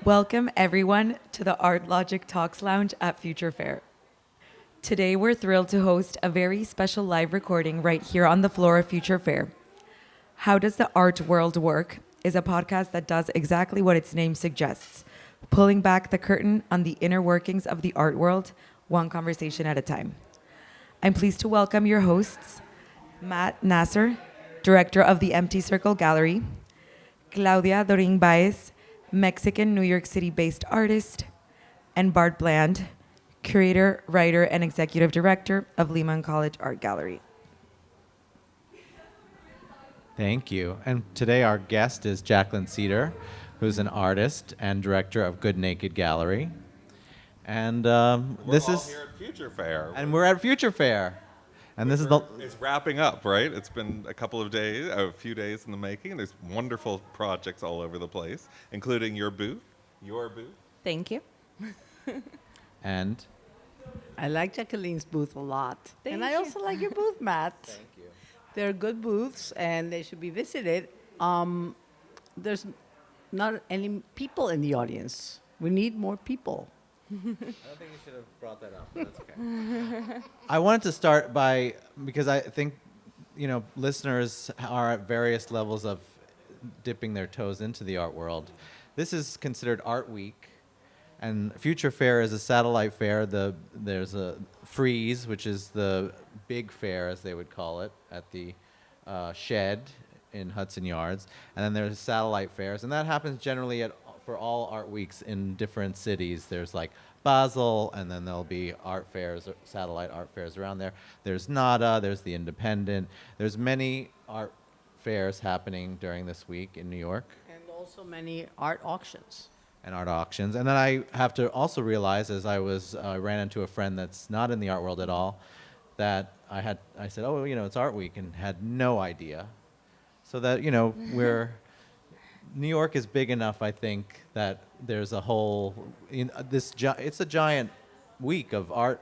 Welcome, everyone, to the Art Logic Talks Lounge at Future Fair. Today, we're thrilled to host a very special live recording right here on the floor of Future Fair. How Does the Art World Work is a podcast that does exactly what its name suggests, pulling back the curtain on the inner workings of the art world, one conversation at a time. I'm pleased to welcome your hosts, Matt Nasser, director of the Empty Circle Gallery, Claudia Baez, Mexican New York City-based artist, and Bart Bland, curator, writer, and executive director of Lehman College Art Gallery. Thank you. And today our guest is Jacqueline Cedar, who's an artist and director of Good Naked Gallery. And this We're all is here at Future Fair. and we're at Future Fair. And this is the It's wrapping up, right? It's been a couple of days, a few days in the making. There's wonderful projects all over the place, including your booth. Your booth. Thank you. and I like Jacqueline's booth a lot. Thank and I you. also like your booth, Matt. Thank you. They're good booths and they should be visited. There's not any people in the audience. We need more people. I don't think you should have brought that up, but that's okay. I wanted to start by, because I think, listeners are at various levels of dipping their toes into the art world. This is considered Art Week, and Future Fair is a satellite fair. There's a Freeze, which is the big fair, as they would call it, at the Shed in Hudson Yards, and then there's satellite fairs, and that happens generally for all art weeks in different cities. There's like Basel, and then there'll be art fairs, satellite art fairs around there. There's NADA, there's the Independent. There's many art fairs happening during this week in New York. And also many art auctions. And art auctions. And then I have to also realize, as I ran into a friend that's not in the art world at all, that I said, oh, it's Art Week, and had no idea. So that, New York is big enough, I think, that there's a whole, it's a giant week of art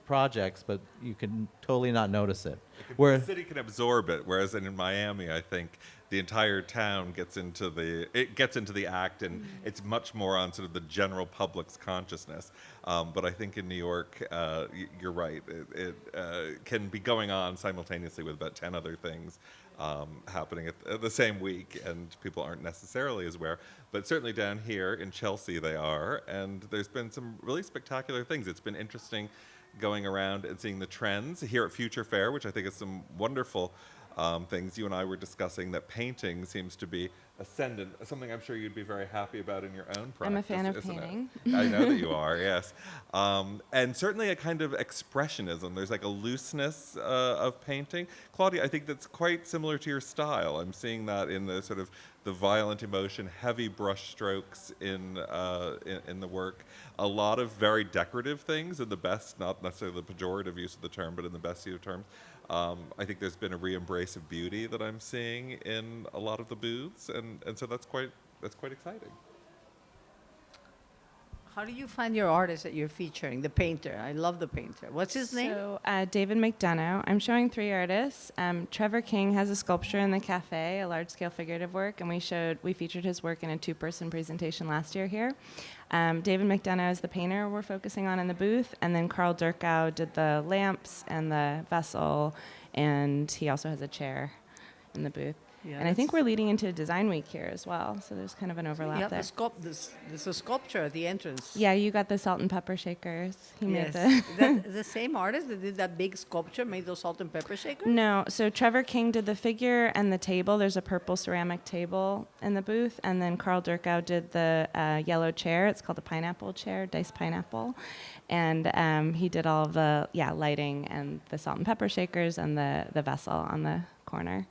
projects, but you can totally not notice it. The city can absorb it, whereas in Miami, I think the entire town gets into the act, and it's much more on sort of the general public's consciousness. But I think in New York, you're right. It can be going on simultaneously with about 10 other things happening at the same week, and people aren't necessarily as aware. But certainly down here in Chelsea, they are, and there's been some really spectacular things. It's been interesting going around and seeing the trends here at Future Fair, which I think is some wonderful things. You and I were discussing that painting seems to be ascendant, something I'm sure you'd be very happy about in your own practice. I'm a fan of isn't painting. It? I know that you are, yes. And certainly a kind of expressionism. There's like a looseness of painting. Claudia, I think that's quite similar to your style. I'm seeing that in the sort of the violent emotion, heavy brush strokes in the work. A lot of very decorative things in the best, not necessarily the pejorative use of the term, but in the best use of terms. I think there's been a re-embrace of beauty that I'm seeing in a lot of the booths, and so that's quite exciting. How do you find your artist that you're featuring? The painter. I love the painter. What's his name? So, David McDonough. I'm showing 3 artists. Trevor King has a sculpture in the cafe, a large-scale figurative work, and we featured his work in a 2-person presentation last year here. David McDonough is the painter we're focusing on in the booth, and then Carl Durkow did the lamps and the vessel, and he also has a chair in the booth. Yeah, and I think we're leading into Design Week here as well, so there's kind of an overlap yeah, there. there's a sculpture at the entrance. Yeah, you got the salt and pepper shakers. He made Yes. the... That the same artist that did that big sculpture, made those salt and pepper shakers? No, so Trevor King did the figure and the table. There's a purple ceramic table in the booth, and then Carl Durkow did the yellow chair. It's called a pineapple chair, diced pineapple, and he did all of the lighting and the salt and pepper shakers and the vessel on the corner.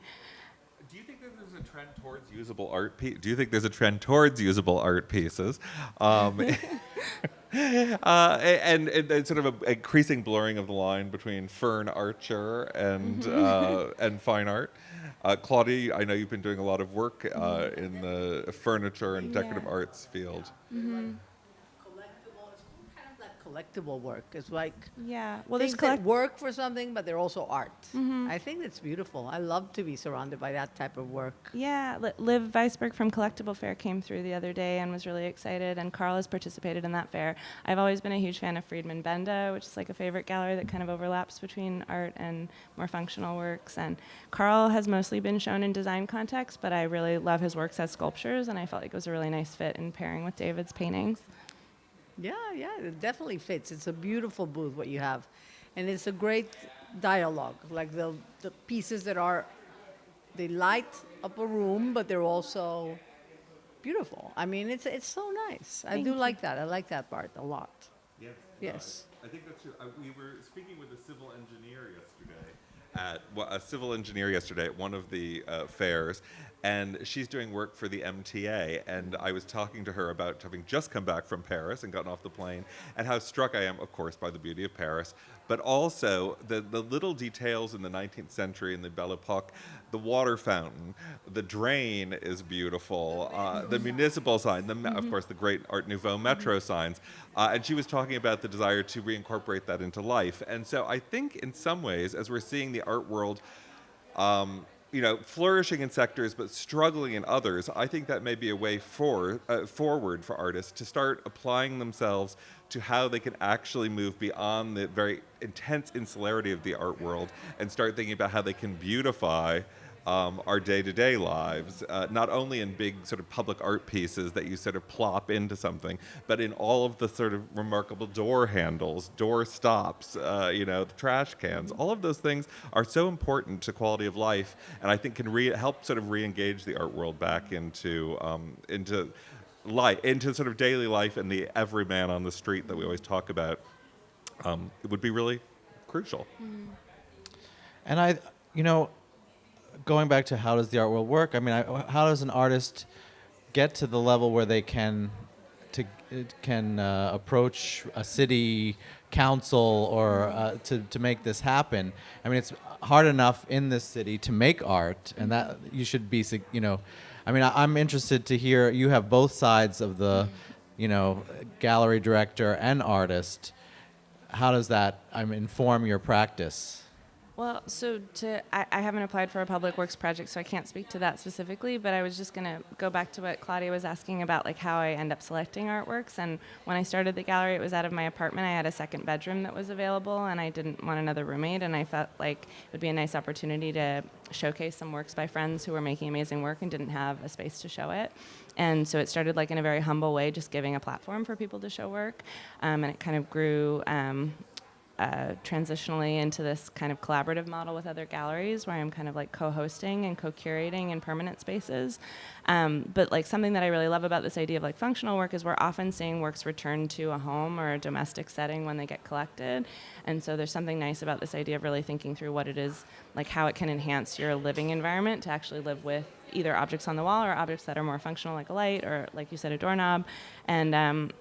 Do you think that there's a trend towards usable art? Do you think there's a trend towards usable art pieces? And sort of an increasing blurring of the line between fern archer and fine art. Claudia, I know you've been doing a lot of work in the furniture and decorative arts field. Collectible. It's kind of like collectible work. It's like Yeah. Well, things there's that work for something, but they're also art. I think it's beautiful. I love to be surrounded by that type of work. Yeah, Liv Weisberg from Collectible Fair came through the other day and was really excited, and Carl has participated in that fair. I've always been a huge fan of Friedman Benda, which is like a favorite gallery that kind of overlaps between art and more functional works. And Carl has mostly been shown in design context, but I really love his works as sculptures, and I felt like it was a really nice fit in pairing with David's paintings. Yeah, it definitely fits. It's a beautiful booth what you have, and it's a great dialogue. Like the pieces that are, they light up a room, but they're also beautiful. I mean, it's so nice. I do like that. I like that part a lot. Yes. Yes. I think that's true. We were speaking with a civil engineer yesterday at one of the fairs, and she's doing work for the MTA, and I was talking to her about having just come back from Paris and gotten off the plane, and how struck I am, of course, by the beauty of Paris, but also the little details in the 19th century in the Belle Epoque. The water fountain, the drain is beautiful, the municipal sign, of course, the great Art Nouveau metro signs, and she was talking about the desire to reincorporate that into life. And so I think in some ways, as we're seeing the art world flourishing in sectors but struggling in others, I think that may be a way forward for artists to start applying themselves to how they can actually move beyond the very intense insularity of the art world and start thinking about how they can beautify our day-to-day lives, not only in big sort of public art pieces that you sort of plop into something, but in all of the sort of remarkable door handles, door stops, the trash cans. All of those things are so important to quality of life, and I think can help sort of re-engage the art world back into life, into sort of daily life and the everyman on the street that we always talk about. It would be really crucial. And going back to how does the art world work? I mean, how does an artist get to the level where they can approach a city council or to make this happen? I mean, it's hard enough in this city to make art, and that you should be, I mean, I'm interested to hear, you have both sides of the, gallery director and artist. How does that inform your practice? Well, so I haven't applied for a public works project, so I can't speak to that specifically, but I was just going to go back to what Claudia was asking about, like how I end up selecting artworks. And when I started the gallery, it was out of my apartment. I had a second bedroom that was available, and I didn't want another roommate, and I felt like it would be a nice opportunity to showcase some works by friends who were making amazing work and didn't have a space to show it. And so it started like in a very humble way, just giving a platform for people to show work, and it kind of grew transitionally into this kind of collaborative model with other galleries where I'm kind of like co-hosting and co-curating in permanent spaces. But like something that I really love about this idea of like functional work is we're often seeing works return to a home or a domestic setting when they get collected. And so there's something nice about this idea of really thinking through what it is, like how it can enhance your living environment to actually live with either objects on the wall or objects that are more functional like a light or, like you said, a doorknob. And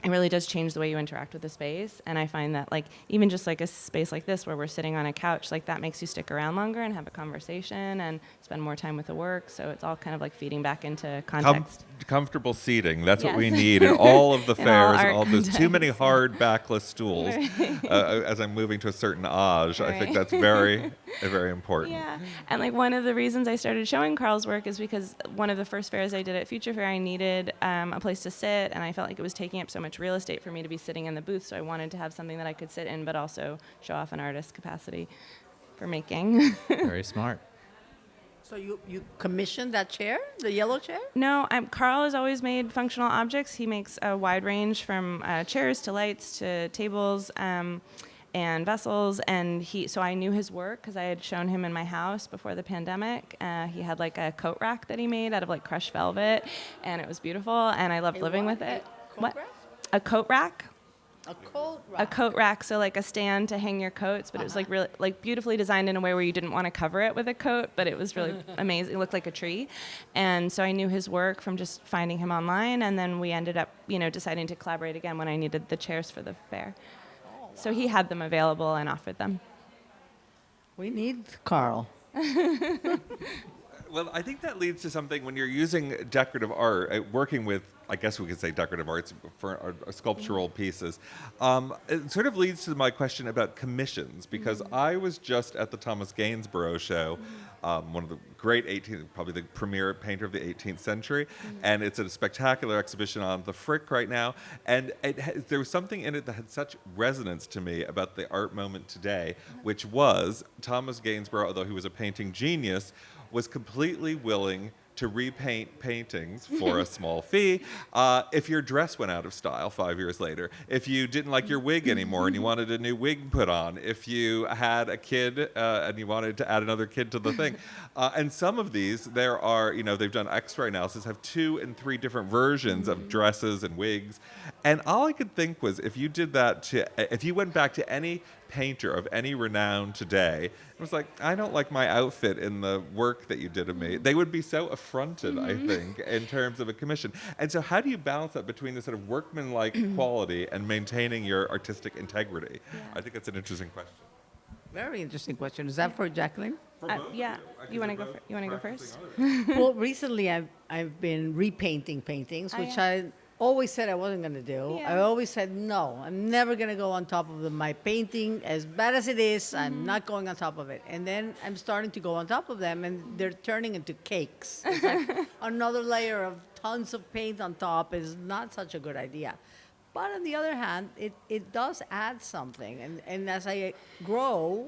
it really does change the way you interact with the space. And I find that like even just like a space like this where we're sitting on a couch, like that makes you stick around longer and have a conversation and spend more time with the work. So it's all kind of like feeding back into context. Comfortable seating. That's what we Yes. need in all of the In all fairs art and all those too contexts. many hard backless stools. As I'm moving to a certain age, I think Right. that's very, very important. Yeah, and like one of the reasons I started showing Carl's work is because one of the first fairs I did at Future Fair, I needed a place to sit, and I felt like it was taking up so much real estate for me to be sitting in the booth, so I wanted to have something that I could sit in, but also show off an artist's capacity for making. Very smart. So you commissioned that chair, the yellow chair? No, Carl has always made functional objects. He makes a wide range from chairs to lights to tables and vessels. And so I knew his work because I had shown him in my house before the pandemic. He had like a coat rack that he made out of like crushed velvet, and it was beautiful. And I loved living with it. Coat rack? A coat rack? A coat A rack. coat rack, so like a stand to hang your coats, but it was like really like beautifully designed in a way where you didn't want to cover it with a coat, but it was really amazing. It looked like a tree. And so I knew his work from just finding him online, and then we ended up, deciding to collaborate again when I needed the chairs for the fair. So he had them available and offered them. We need Carl. Well, I think that leads to something when you're using decorative art, working with I guess we could say decorative arts for sculptural pieces. It sort of leads to my question about commissions, because I was just at the Thomas Gainsborough show, one of the great 18th, probably the premier painter of the 18th century, and it's a spectacular exhibition on the Frick right now, and there was something in it that had such resonance to me about the art moment today, which was Thomas Gainsborough, although he was a painting genius, was completely willing to repaint paintings for a small fee if your dress went out of style 5 years later, if you didn't like your wig anymore and you wanted a new wig put on, if you had a kid and you wanted to add another kid to the thing. And some of these, there are, they've done X-ray analysis, have 2 and 3 different versions of dresses and wigs. And all I could think was, if you did that if you went back to any painter of any renown today, it was like, I don't like my outfit in the work that you did of me, they would be so affronted, I think, in terms of a commission. And so how do you balance that between the sort of workmanlike quality and maintaining your artistic integrity? I think that's an interesting question. Very interesting question. Is that for Jacqueline? Yeah. You want to go first? Well, recently I've been repainting paintings, which I always said I wasn't going to do. Yeah. I always said, no, I'm never going to go on top of my painting. As bad as it is, I'm not going on top of it. And then I'm starting to go on top of them, and they're turning into cakes. It's like another layer of tons of paint on top is not such a good idea. But on the other hand, it does add something. And as I grow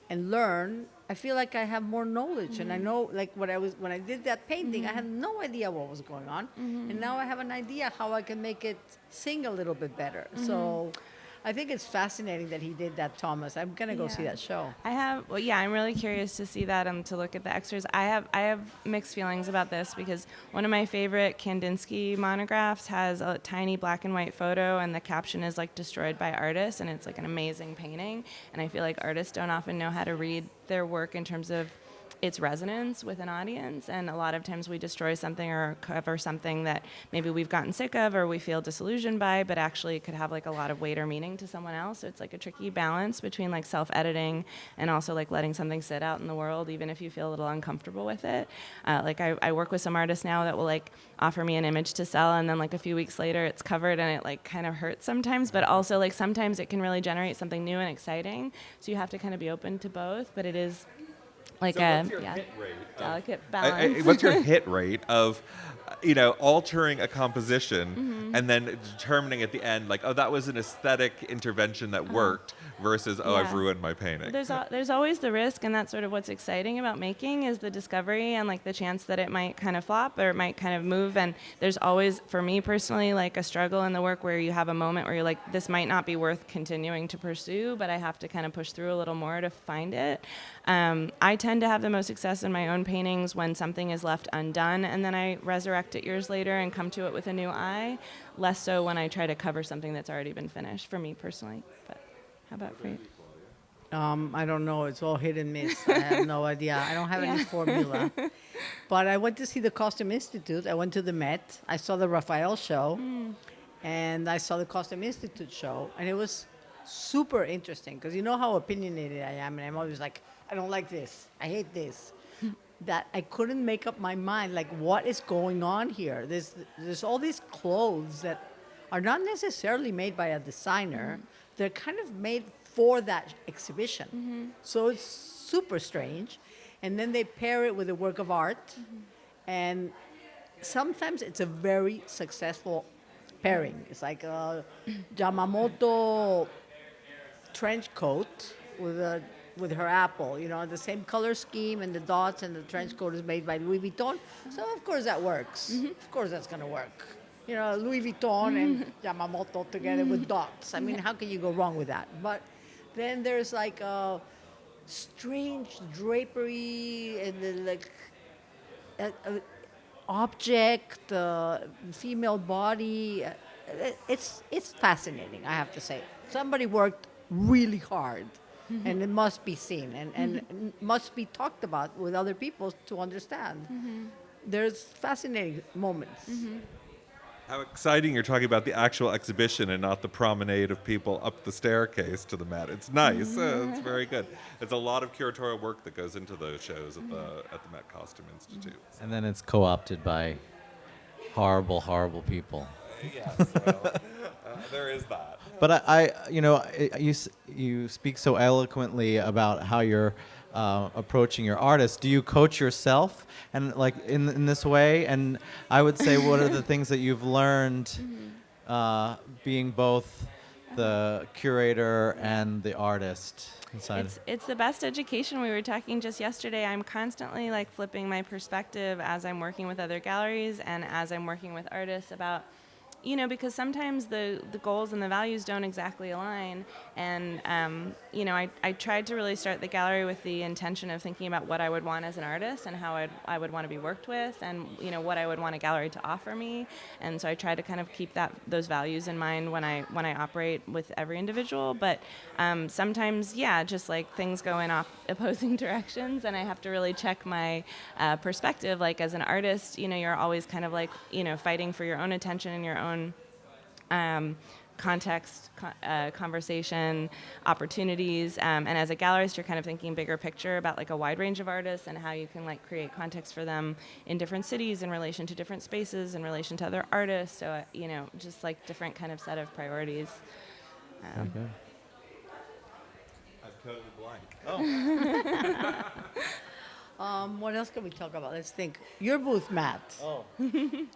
and learn, I feel like I have more knowledge, and I know, like, when I did that painting, I had no idea what was going on, and now I have an idea how I can make it sing a little bit better. So I think it's fascinating that he did that, Thomas. I'm gonna go see that show. I'm really curious to see that and to look at the extras. I have mixed feelings about this, because one of my favorite Kandinsky monographs has a tiny black and white photo, and the caption is like "destroyed by artists," and it's like an amazing painting. And I feel like artists don't often know how to read their work in terms of its resonance with an audience, and a lot of times we destroy something or cover something that maybe we've gotten sick of or we feel disillusioned by, but actually it could have like a lot of weight or meaning to someone else. So it's like a tricky balance between like self-editing and also like letting something sit out in the world, even if you feel a little uncomfortable with it. I work with some artists now that will like offer me an image to sell, and then like a few weeks later it's covered, and it like kind of hurts sometimes, but also like sometimes it can really generate something new and exciting. So you have to kind of be open to both, but it is like what's your hit rate delicate balance. What's your hit rate of, altering a composition and then determining at the end, like, oh, that was an aesthetic intervention that worked, versus, I've ruined my painting? There's always the risk, and that's sort of what's exciting about making, is the discovery and like the chance that it might kind of flop or it might kind of move. And there's always, for me personally, like a struggle in the work where you have a moment where you're like, this might not be worth continuing to pursue, but I have to kind of push through a little more to find it. I tend to have the most success in my own paintings when something is left undone, and then I resurrect it years later and come to it with a new eye. Less so when I try to cover something that's already been finished, for me personally. But how about for you? I don't know. It's all hit and miss. I have no idea. I don't have any formula. But I went to see the Costume Institute. I went to the Met. I saw the Raphael show, and I saw the Costume Institute show, and it was super interesting, because you know how opinionated I am, and I'm always like, I don't like this, I hate this. That I couldn't make up my mind, like, what is going on here? There's all these clothes that are not necessarily made by a designer. They're kind of made for that exhibition. So it's super strange. And then they pair it with a work of art. And sometimes it's a very successful pairing. It's like a Yamamoto trench coat with her apple, the same color scheme and the dots, and the trench coat is made by Louis Vuitton. So of course that works. Of course that's going to work. Louis Vuitton and Yamamoto together with dots. I mean, how can you go wrong with that? But then there's like a strange drapery and then like a object, female body. It's fascinating, I have to say. Somebody worked really hard, and it must be seen and must be talked about with other people to understand. There's fascinating moments. How exciting you're talking about the actual exhibition and not the promenade of people up the staircase to the Met. It's nice. It's very good. It's a lot of curatorial work that goes into those shows at the Met Costume Institute. And then it's co-opted by horrible, horrible people. Yes, well, there is that. But you speak so eloquently about how you're approaching your artist. Do you coach yourself and like in this way? And I would say, what are the things that you've learned being both the curator and the artist inside? It's the best education. We were talking just yesterday. I'm constantly like flipping my perspective as I'm working with other galleries and as I'm working with artists about, because sometimes the goals and the values don't exactly align. And, I tried to really start the gallery with the intention of thinking about what I would want as an artist and how I would want to be worked with and, what I would want a gallery to offer me. And so I try to kind of keep those values in mind when I operate with every individual. But sometimes, just like things go in opposing directions, and I have to really check my perspective. Like as an artist, you're always kind of like, fighting for your own attention and your own context, conversation, opportunities, and as a gallerist, you're kind of thinking bigger picture about like a wide range of artists and how you can like create context for them in different cities in relation to different spaces, in relation to other artists. So just like different kind of set of priorities. Okay. I've totally blank. What else can we talk about? Let's think. Your booth, Matt. Oh.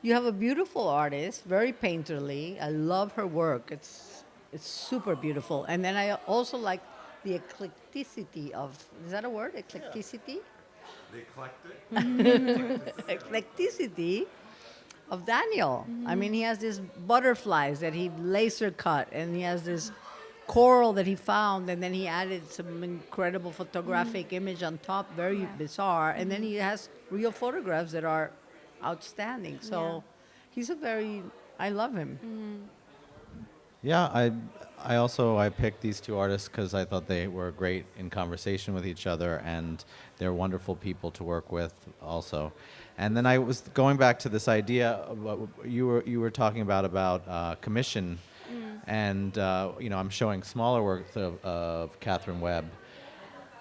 You have a beautiful artist, very painterly. I love her work. It's super beautiful. And then I also like the eclecticity of, is that a word? Eclecticity? The eclectic? Eclecticity of Daniel. I mean, he has these butterflies that he laser cut, and he has this coral that he found, and then he added some incredible photographic image on top, very bizarre, and then he has real photographs that are outstanding. So he's I love him. Yeah, I picked these two artists because I thought they were great in conversation with each other, and they're wonderful people to work with also. And then I was going back to this idea of what you were talking about commission. And I'm showing smaller works of Catherine Webb,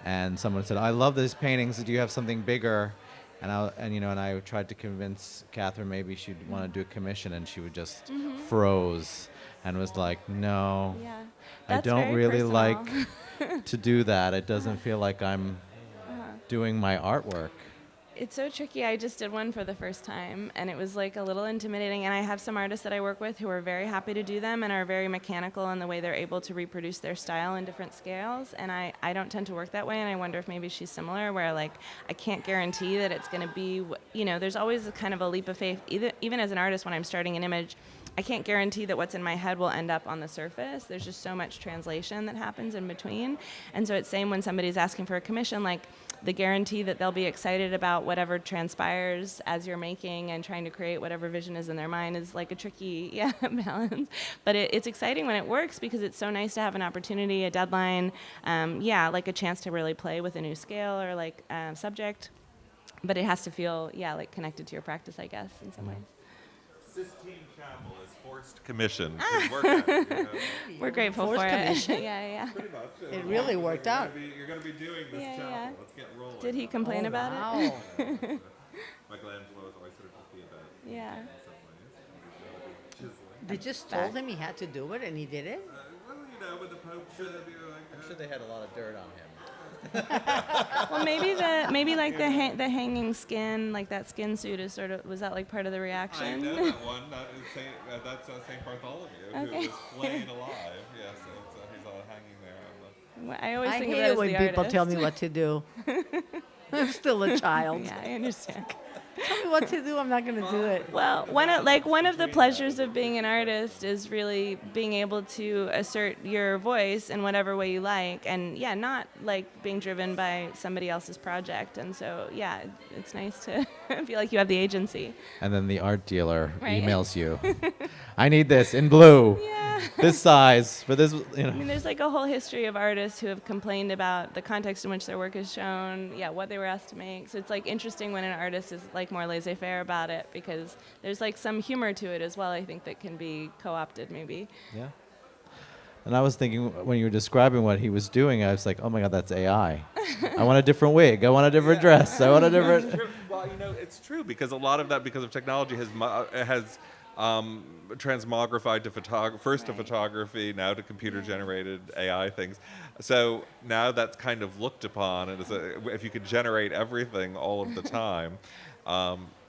and someone said, "I love these paintings. Do you have something bigger?" And I tried to convince Catherine maybe she'd want to do a commission, and she would just froze and was like, "No, Yeah, I that's don't very really personal. like to do that. It doesn't feel like I'm doing my artwork." It's so tricky. I just did one for the first time, and it was like a little intimidating. And I have some artists that I work with who are very happy to do them and are very mechanical in the way they're able to reproduce their style in different scales. And I don't tend to work that way, and I wonder if maybe she's similar, where like I can't guarantee that it's going to be, there's always a kind of a leap of faith. Even as an artist, when I'm starting an image, I can't guarantee that what's in my head will end up on the surface. There's just so much translation that happens in between. And so it's same when somebody's asking for a commission, like the guarantee that they'll be excited about whatever transpires as you're making and trying to create whatever vision is in their mind is like a tricky balance. But it's exciting when it works because it's so nice to have an opportunity, a deadline, like a chance to really play with a new scale or like subject. But it has to feel, like connected to your practice, I guess, in some ways. Sistine Chapel is forced commission. Good work out, We're grateful Forced for commission? it. Yeah. Pretty much. It really worked out. You're going to be doing this Yeah, chapel. yeah. Let's get rolling. Did he complain about it? Wow. Michelangelo was always sort of iffy about it. Yeah. Chiseling. They just told him he had to do it, and he did it? Well, with the Pope, should be like, I'm sure they had a lot of dirt on him. Well, maybe like the hanging skin, like that skin suit is was that like part of the I reaction? know that one. That's Saint Bartholomew, Okay. who was flayed alive. Yes, so he's all hanging there. Well, I always I think hate of it it as when the people artist. tell me what to do. I'm still a child. Yeah, I understand. Tell me what to do, I'm not going to do it. Well, one of the pleasures of being an artist is really being able to assert your voice in whatever way you like, and not like being driven by somebody else's project. And so, it's nice to feel like you have the agency. And then the art dealer Right. emails you, "I need this in blue, Yeah. this size for this." I mean, there's like a whole history of artists who have complained about the context in which their work is shown, what they were asked to make. So it's like interesting when an artist is like more laissez-faire about it because there's like some humor to it as well, I think, that can be co-opted maybe. Yeah. And I was thinking when you were describing what he was doing, I was like, "Oh my God, that's AI. I want a different wig. I want a different dress. I want a different." it's true because a lot of that, because of technology, has transmogrified to first to Right. photography, now to computer-generated AI things. So now that's kind of looked upon, and if you could generate everything all of the time,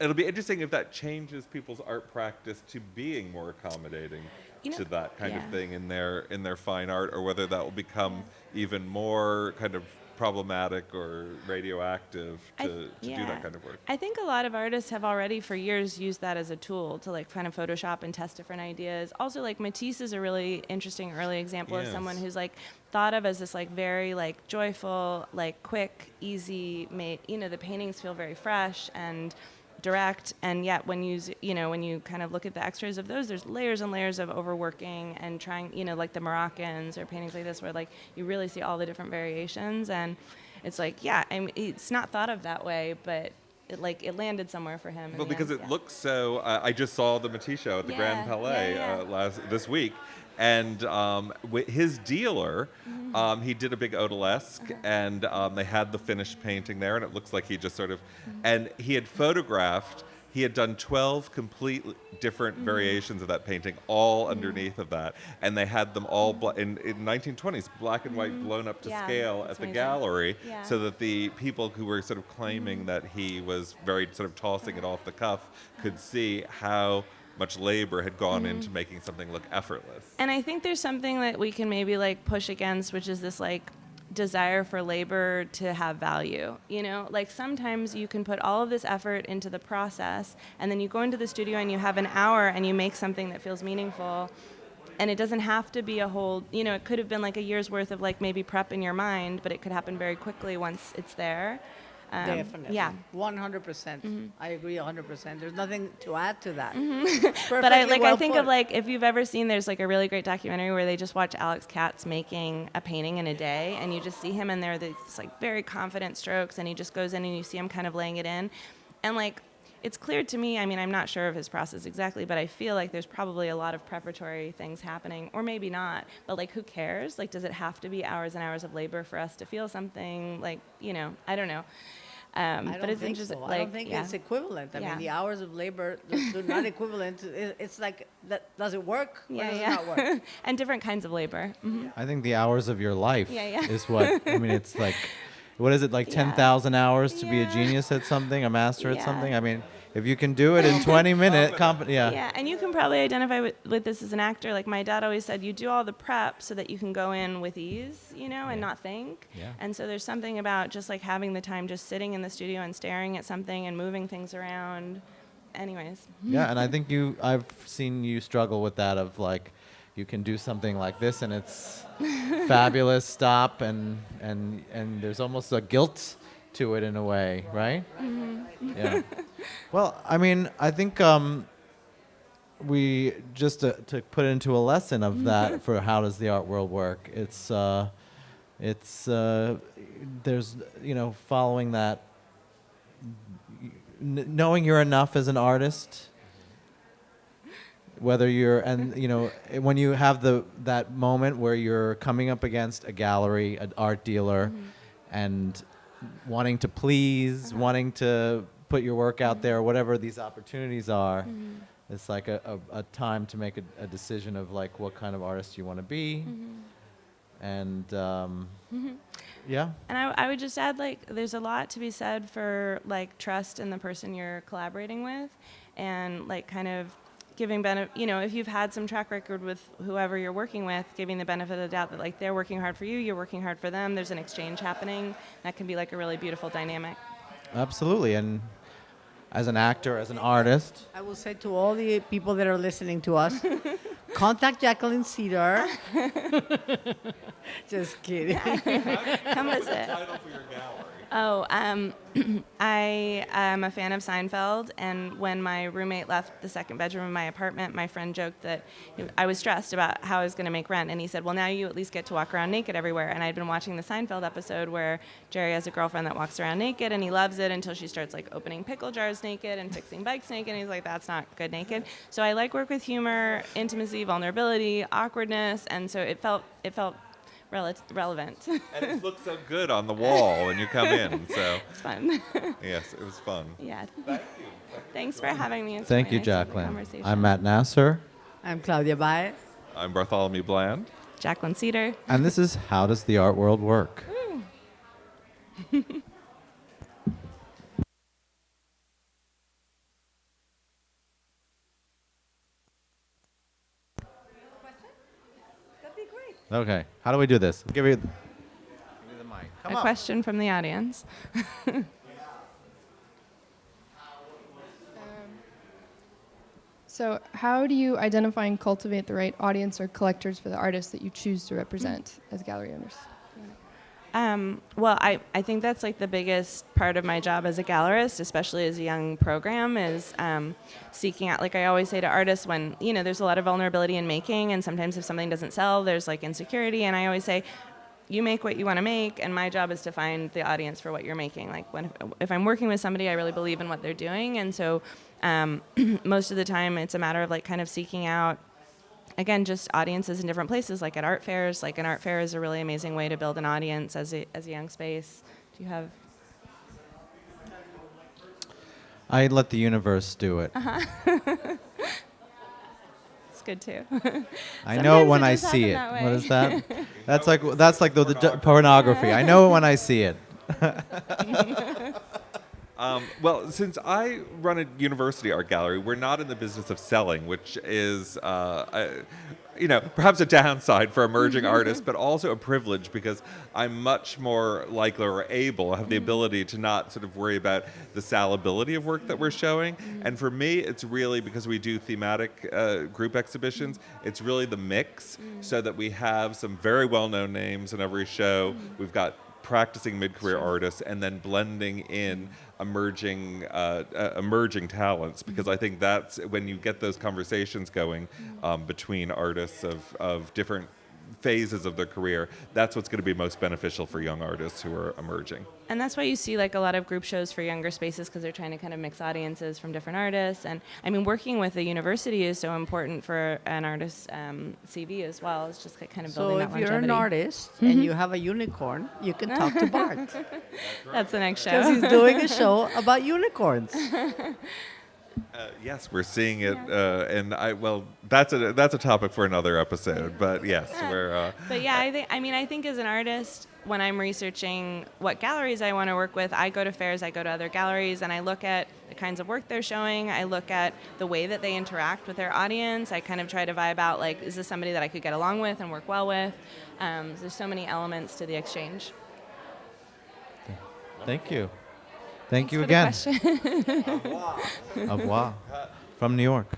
it'll be interesting if that changes people's art practice to being more accommodating to that kind of thing in their fine art, or whether that will become even more kind of problematic or radioactive to do that kind of work. I think a lot of artists have already for years used that as a tool to like kind of Photoshop and test different ideas. Also, like Matisse is a really interesting early example of someone who's like thought of as this like very like joyful, like quick, easy made, the paintings feel very fresh and direct, and yet when you kind of look at the extras of those, there's layers and layers of overworking and trying, like the Moroccans or paintings like this where like you really see all the different variations, and it's like, it's not thought of that way, but it landed somewhere for him. Well, because it looks so. I just saw the Matisse show at the Grand Palais this week, and his dealer, he did a big odalisque, and they had the finished painting there, and it looks like he just sort of, and he had photographed. He had done 12 complete different variations of that painting, all underneath of that, and they had them all in 1920s, black and white, blown up to scale at the gallery, so that the people who were sort of claiming that he was very sort of tossing it off the cuff could see how much labor had gone into making something look effortless. And I think there's something that we can maybe like push against, which is this like desire for labor to have value. Like sometimes you can put all of this effort into the process, and then you go into the studio and you have an hour and you make something that feels meaningful. And it doesn't have to be a whole, it could have been like a year's worth of like maybe prep in your mind, but it could happen very quickly once it's there. Definitely. Yeah. 100%. I agree 100%. There's nothing to add to that. But I think of like, if you've ever seen, there's like a really great documentary where they just watch Alex Katz making a painting in a day, and you just see him in there, these like very confident strokes, and he just goes in and you see him kind of laying it in. And like, it's clear to me, I mean, I'm not sure of his process exactly, but I feel like there's probably a lot of preparatory things happening, or maybe not, but like, who cares? Like, does it have to be hours and hours of labor for us to feel something? Like, I don't know. But it's interesting. I don't think it's equivalent. I mean, the hours of labor they're not equivalent. It's like, that does it work? Or does it not work? And different kinds of labor. I think the hours of your life is what, I mean, it's like, what is it, like 10,000 hours to be a genius at something, a master at something? I mean, if you can do it in 20 minutes, Yeah, and you can probably identify with this as an actor. Like my dad always said, you do all the prep so that you can go in with ease, and not think. Yeah. And so there's something about just like having the time, just sitting in the studio and staring at something and moving things around. Anyways. Yeah, and I think I've seen you struggle with that of like, you can do something like this and it's fabulous, stop, and there's almost a guilt to it in a way, right? Yeah. Well, I mean, I think we just to put it into a lesson of that for how does the art world work. It's there's following that, knowing you're enough as an artist. Whether you're when you have that moment where you're coming up against a gallery, an art dealer, and wanting to please, wanting to put your work out there, whatever these opportunities are, it's like a time to make a decision of like what kind of artist you want to be. And yeah. And I would just add, like, there's a lot to be said for like trust in the person you're collaborating with, and like kind of giving benefit, if you've had some track record with whoever you're working with, giving the benefit of the doubt that like they're working hard for you, you're working hard for them, there's an exchange happening. That can be like a really beautiful dynamic. Absolutely. And as an actor, as an artist, I will say to all the people that are listening to us, contact Jacqueline Cedar. Just kidding. Come visit. Title for your gallery. Oh, I am a fan of Seinfeld, and when my roommate left the second bedroom of my apartment, my friend joked that I was stressed about how I was going to make rent, and he said, well, now you at least get to walk around naked everywhere. And I'd been watching the Seinfeld episode where Jerry has a girlfriend that walks around naked, and he loves it until she starts like opening pickle jars naked and fixing bikes naked, and he's like, that's not good naked. So I like work with humor, intimacy, vulnerability, awkwardness, and so it felt relevant. And it looks so good on the wall when you come in. So It's fun. yes, it was fun. Yeah. Thank you. Thanks for having me. It's Thank really you, nice to have the Jacqueline. conversation. I'm Matt Nasser, I'm Claudia Baez. I'm Bartholomew Bland. Jacqueline Cedar. and this is How Does the Art World Work? Okay, how do we do this? Give me the mic. Come A on. question from the audience. So, how do you identify and cultivate the right audience or collectors for the artists that you choose to represent as gallery owners? Well, I think that's like the biggest part of my job as a gallerist, especially as a young program, is seeking out, like I always say to artists when, there's a lot of vulnerability in making, and sometimes if something doesn't sell, there's like insecurity, and I always say, you make what you want to make, and my job is to find the audience for what you're making. Like if I'm working with somebody, I really believe in what they're doing, and so most of the time it's a matter of like kind of seeking out, again, just audiences in different places, like at art fairs. Like an art fair is a really amazing way to build an audience as a young space. Do you have? I let the universe do it. It's good too. I know it Sometimes when it I does see happen it. that What way. is that? That's like the pornography. I know it when I see it. Well, since I run a university art gallery, we're not in the business of selling, which is, perhaps a downside for emerging artists, but also a privilege because I'm much more likely or able, have the ability to not sort of worry about the salability of work that we're showing. And for me, it's really because we do thematic group exhibitions, it's really the mix so that we have some very well-known names in every show. We've got practicing mid-career artists and then blending in emerging talents, because I think that's when you get those conversations going between artists of different phases of their career, that's what's going to be most beneficial for young artists who are emerging. And that's why you see like a lot of group shows for younger spaces, because they're trying to kind of mix audiences from different artists. And I mean, working with a university is so important for an artist's CV as well. It's just kind of building So that if longevity. you're an artist and you have a unicorn, you can talk to Bart That's the next because show. he's doing a show about unicorns. Yes, we're seeing it, and that's a topic for another episode. But yes, we're. But yeah, I think as an artist, when I'm researching what galleries I want to work with, I go to fairs, I go to other galleries, and I look at the kinds of work they're showing. I look at the way that they interact with their audience. I kind of try to vibe out, like, is this somebody that I could get along with and work well with? There's so many elements to the exchange. Thank you. Thank you Thanks again. for the question. Au revoir. From New York.